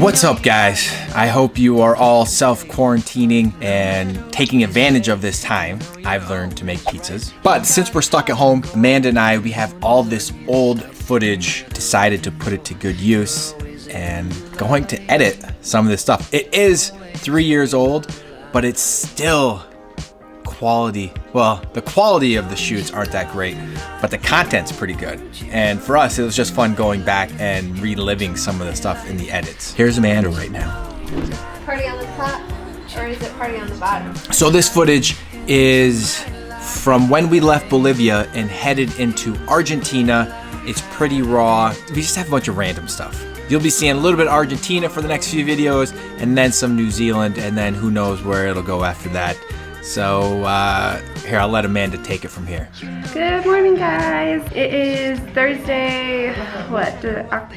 What's up, guys? I hope you are all self-quarantining and taking advantage of this time. I've learned to make pizzas. But since we're stuck at home, Amanda and I, we have all this old footage, decided to put it to good use and going to edit some of this stuff. It is 3 years old, but it's still quality. Well, the quality of the shoots aren't that great, but the content's pretty good. And for us, it was just fun going back and reliving some of the stuff in the edits. Here's Amanda right now. Party on the top, or is it party on the bottom? So this footage is from when we left Bolivia and headed into Argentina. It's pretty raw. We just have a bunch of random stuff. You'll be seeing a little bit of Argentina for the next few videos, and then some New Zealand, and then who knows where it'll go after that. So here, I'll let Amanda take it from here. Good morning, guys. It is Thursday,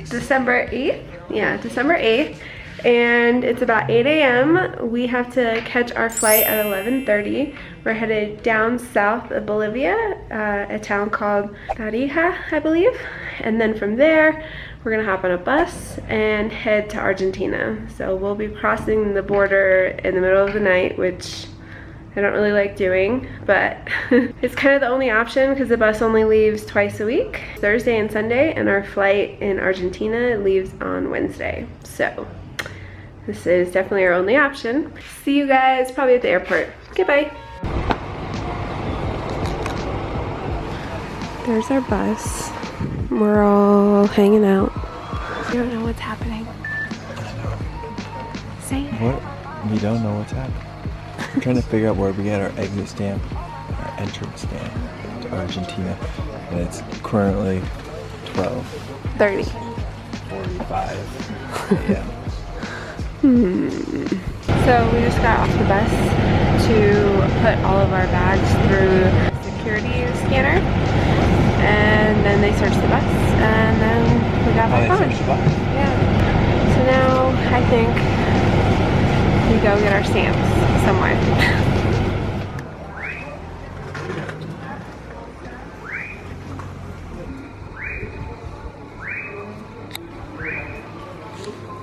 December 8th? Yeah, December 8th. And it's about 8 a.m. We have to catch our flight at 11:30. We're headed down south of Bolivia, a town called Tarija, I believe. And then from there, we're gonna hop on a bus and head to Argentina. So we'll be crossing the border in the middle of the night, which I don't really like doing, but it's kind of the only option because the bus only leaves twice a week, Thursday and Sunday, and our flight in Argentina leaves on Wednesday. So this is definitely our only option. See you guys probably at the airport. Goodbye. There's our bus. We're all hanging out. We don't know what's happening. Say it. What? We don't know what's happening. We're trying to figure out where we get our exit stamp, our entrance stamp to Argentina, and it's currently 12:30. 45 a.m. So we just got off the bus to put all of our bags through the security scanner, and then they searched the bus, and then we got back on. Yeah. So now I think we go get our stamps somewhere.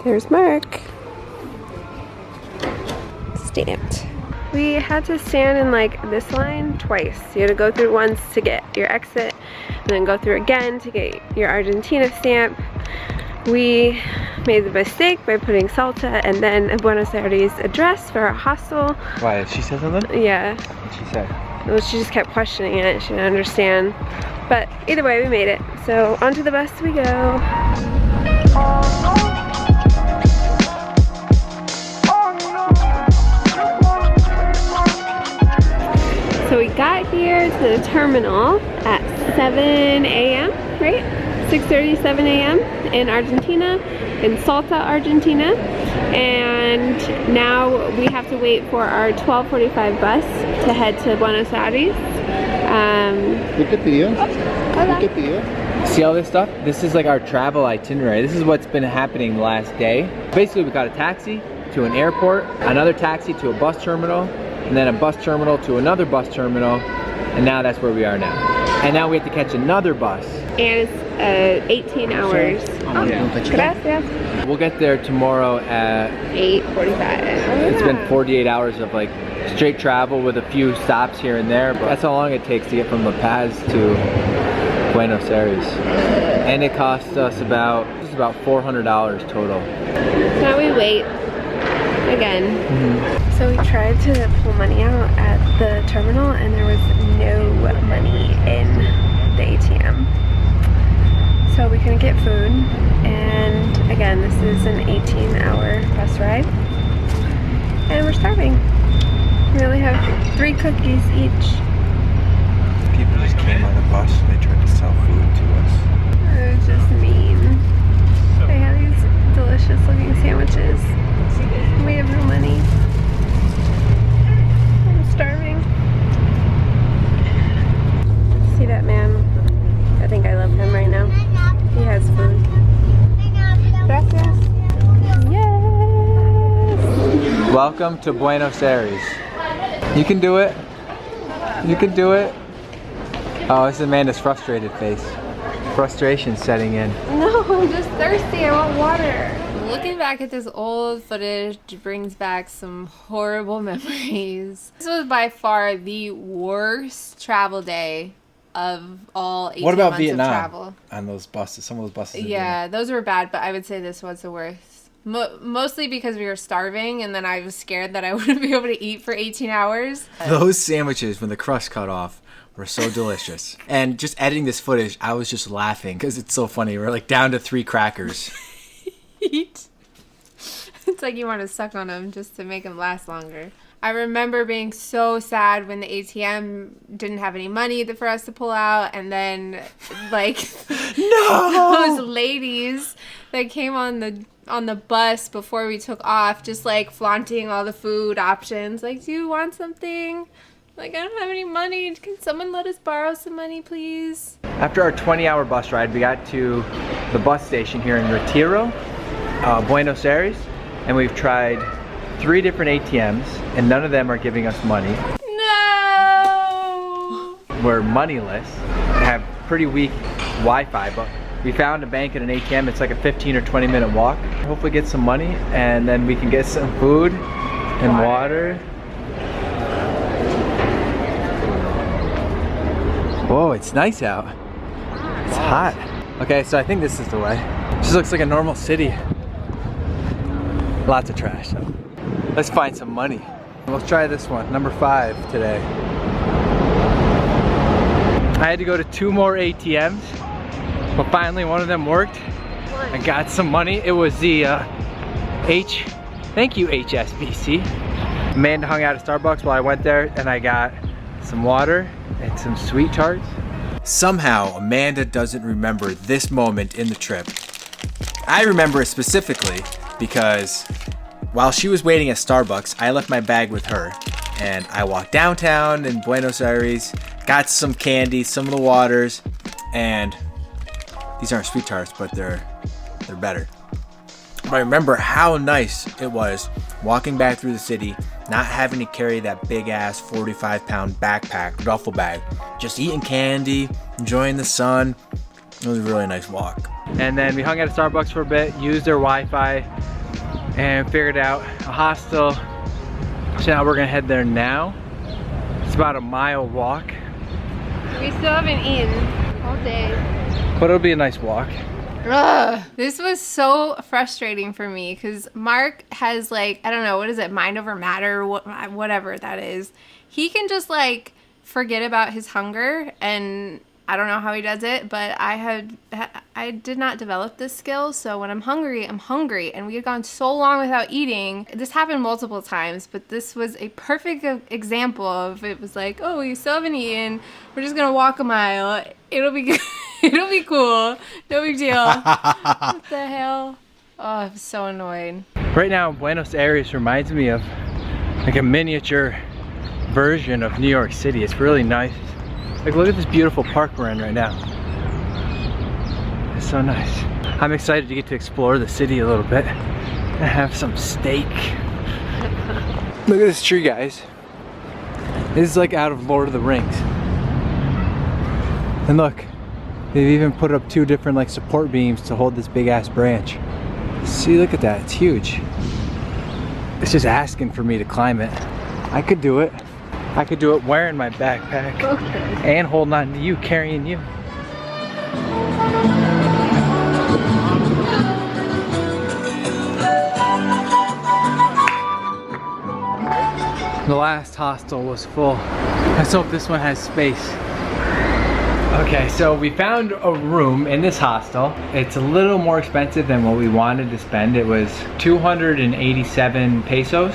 There's Mark. Stamped. We had to stand in like this line twice. You had to go through once to get your exit, and then go through again to get your Argentina stamp. We made the mistake by putting Salta and then a Buenos Aires address for our hostel. Why, did she say something? Yeah. What did she say? Well, she just kept questioning it. She didn't understand. But either way, we made it. So onto the bus we go. So we got here to the terminal at 7 a.m., right? 6:37 a.m. in Argentina, in Salta, Argentina. And now we have to wait for our 12:45 bus to head to Buenos Aires. Look at the Look at the See all this stuff? This is like our travel itinerary. This is what's been happening the last day. Basically, we got a taxi to an airport, another taxi to a bus terminal, and then a bus terminal to another bus terminal, and now that's where we are now. And now we have to catch another bus. And it's 18 hours. Gracias. We'll get there tomorrow at 8:45. It's been 48 hours of like straight travel with a few stops here and there, but that's how long it takes to get from La Paz to Buenos Aires. And it costs us about $400 total. So now we wait again. So we tried to pull money out at the terminal and there was no money in the ATM. So we couldn't get food, and again, this is an 18-hour bus ride, and we're starving. We only have 3 cookies each. People just came on the bus and they tried to sell food to us. It was just mean. They had these delicious looking sandwiches. We have no money. I'm starving. See that man? I think I love him right now. He has food. Gracias. Yes! Welcome to Buenos Aires. You can do it. You can do it. Oh, this is Amanda's frustrated face. Frustration setting in. No, I'm just thirsty. I want water. Looking back at this old footage brings back some horrible memories. This was by far the worst travel day of all 18 What about months Vietnam? of travel. On those buses, some of those buses. Yeah, those were bad, but I would say this was the worst. Mostly because we were starving, and then I was scared that I wouldn't be able to eat for 18 hours. Those sandwiches, when the crust cut off, were so delicious. And just editing this footage, I was just laughing because it's so funny. We're like down to 3 crackers. It's like you want to suck on them just to make them last longer. I remember being so sad when the ATM didn't have any money for us to pull out, and then like those ladies that came on the bus before we took off, just like flaunting all the food options. Like, do you want something? Like, I don't have any money. Can someone let us borrow some money, please? After our 20-hour bus ride, we got to the bus station here in Retiro, Buenos Aires, and we've tried 3 different ATMs, and none of them are giving us money. No! We're moneyless, have pretty weak Wi-Fi, but we found a bank and an ATM. It's like a 15 or 20 minute walk. Hopefully get some money, and then we can get some food and water. Whoa, it's nice out. It's hot. Okay, so I think this is the way. This looks like a normal city. Lots of trash though. Let's find some money. Let's try this one, number 5 today. I had to go to 2 more ATMs, but finally one of them worked. I got some money. It was the thank you HSBC. Amanda hung out at Starbucks while I went there, and I got some water and some sweet tarts. Somehow Amanda doesn't remember this moment in the trip. I remember it specifically because while she was waiting at Starbucks, I left my bag with her, and I walked downtown in Buenos Aires, got some candy, some of the waters, and these aren't sweet tarts, but they're better. But I remember how nice it was walking back through the city, not having to carry that big ass 45-pound backpack, duffel bag, just eating candy, enjoying the sun. It was a really nice walk. And then we hung out at Starbucks for a bit, used their Wi-Fi, and figured out a hostel. So now we're gonna head there now. It's about a mile walk. We still haven't eaten all day. But it'll be a nice walk. Ugh. This was so frustrating for me because Mark has like, I don't know, what is it, mind over matter, whatever that is. He can just like forget about his hunger, and I don't know how he does it, but I did not develop this skill. So when I'm hungry, and we had gone so long without eating. This happened multiple times, but this was a perfect example of it. Was like, oh, we still haven't eaten. We're just gonna walk a mile. It'll be good. It'll be cool. No big deal. What the hell? Oh, I'm so annoyed. Right now, Buenos Aires reminds me of like a miniature version of New York City. It's really nice. Like, look at this beautiful park we're in right now. It's so nice. I'm excited to get to explore the city a little bit and have some steak. Look at this tree, guys. This is like out of Lord of the Rings. And look, they've even put up 2 different like support beams to hold this big ass branch. See, look at that, it's huge. It's just asking for me to climb it. I could do it. I could do it wearing my backpack and holding on to you, carrying you. The last hostel was full. Let's hope this one has space. Okay, so we found a room in this hostel. It's a little more expensive than what we wanted to spend. It was 287 pesos,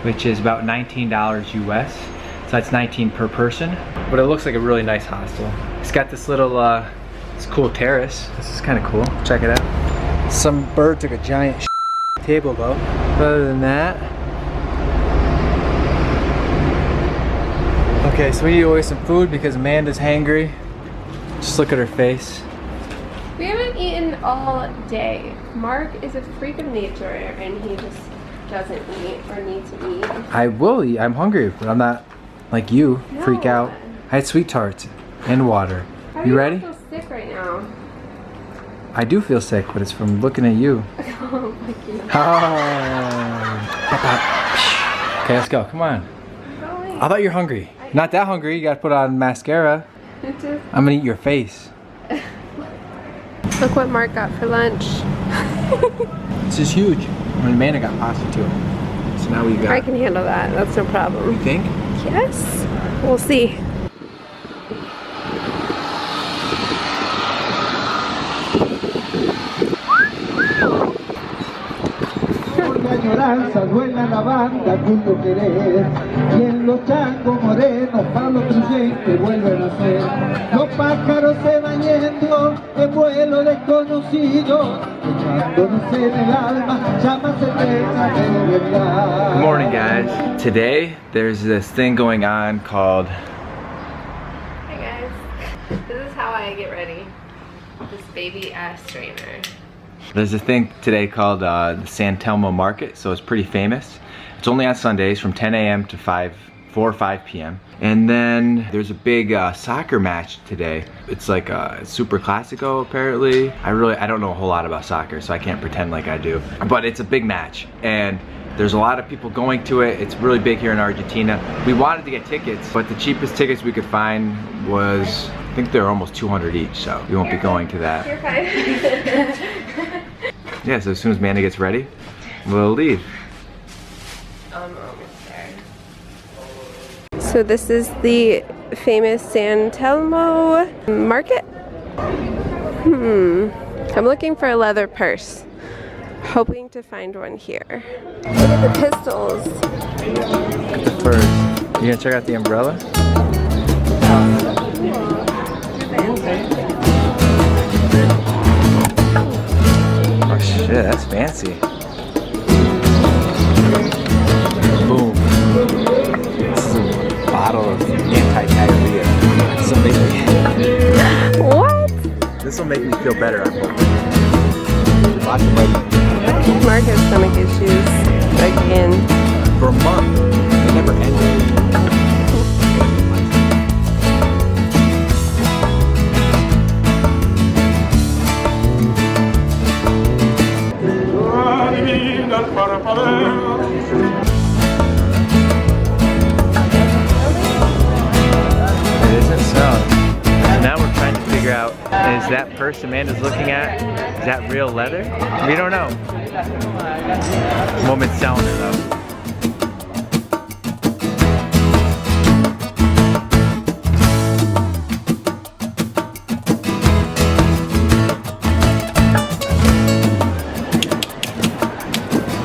which is about $19 US. So that's 19 per person. But it looks like a really nice hostel. It's got this little, this cool terrace. This is kind of cool. Check it out. Some bird took a giant table though. But other than that. Okay, so we need to order some food because Amanda's hangry. Just look at her face. We haven't eaten all day. Mark is a freak of nature and he just doesn't eat or need to eat. I will eat. I'm hungry, but I'm not like you. No. Freak out. I had sweet tarts and water. How You are ready? I feel sick right now. I do feel sick, but it's from looking at you. Oh my goodness. Oh. Okay, let's go. Come on. I thought you're hungry. Not that hungry. You gotta put on mascara. I'm gonna eat your face. Look what Mark got for lunch. This is huge. And Amanda got pasta too. So now we got. I can handle that. That's no problem. You think? Yes. We'll see. Añoranza duela la banda junto querer y en los changos morenos Pablo presente vuelven a ser los pájaros se van yendo en vuelo desconocido echándonos en el alma llamas eternas de verdad. Good morning, guys. Today there's this thing going on called. Hey guys. This is how I get ready. This baby ass strainer. There's a thing today called the Telmo market, so it's pretty famous. It's only on Sundays from 10 a.m. to 4 or 5 p.m. And then there's a big soccer match today. It's like a Super Classico apparently. I don't know a whole lot about soccer, so I can't pretend like I do. But it's a big match, and there's a lot of people going to it. It's really big here in Argentina. We wanted to get tickets, but the cheapest tickets we could find was, I think they're almost 200 each, so we won't be going to that. You're fine. Yeah, so as soon as Amanda gets ready, we'll leave. So this is the famous San Telmo market. I'm looking for a leather purse. Hoping to find one here. Look at the pistols. Look at the furs. You gonna check out the umbrella? Oh shit, that's fancy. Boom. This is a bottle of anti-diarrhea. This will make me feel better, I'm hoping. Lots of money. Mark has stomach issues again. For a month. They never ended. It isn't so. Now we're trying to figure out, is that purse Amanda's looking at, is that real leather? We don't know. Woman's selling it though.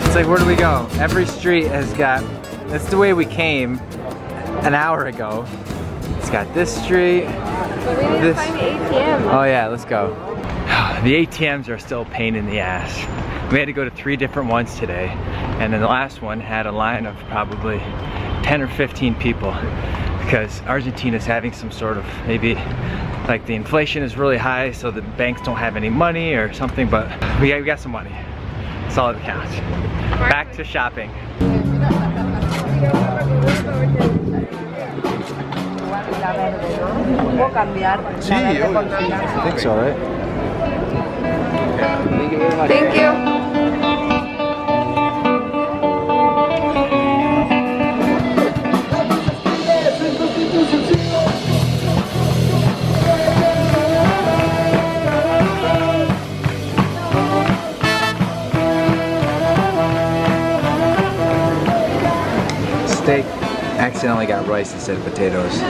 It's like, where do we go? Every street has got, that's the way we came an hour ago. It's got this street. But we need to find the ATM. Oh yeah, let's go. The ATMs are still a pain in the ass. We had to go to 3 different ones today, and then the last one had a line of probably 10 or 15 people because Argentina's having some sort of, maybe like the inflation is really high, so the banks don't have any money or something, but we got some money. That's all that counts. Back to shopping. Sí, I think so, right? Thank you. Steak accidentally got rice instead of potatoes.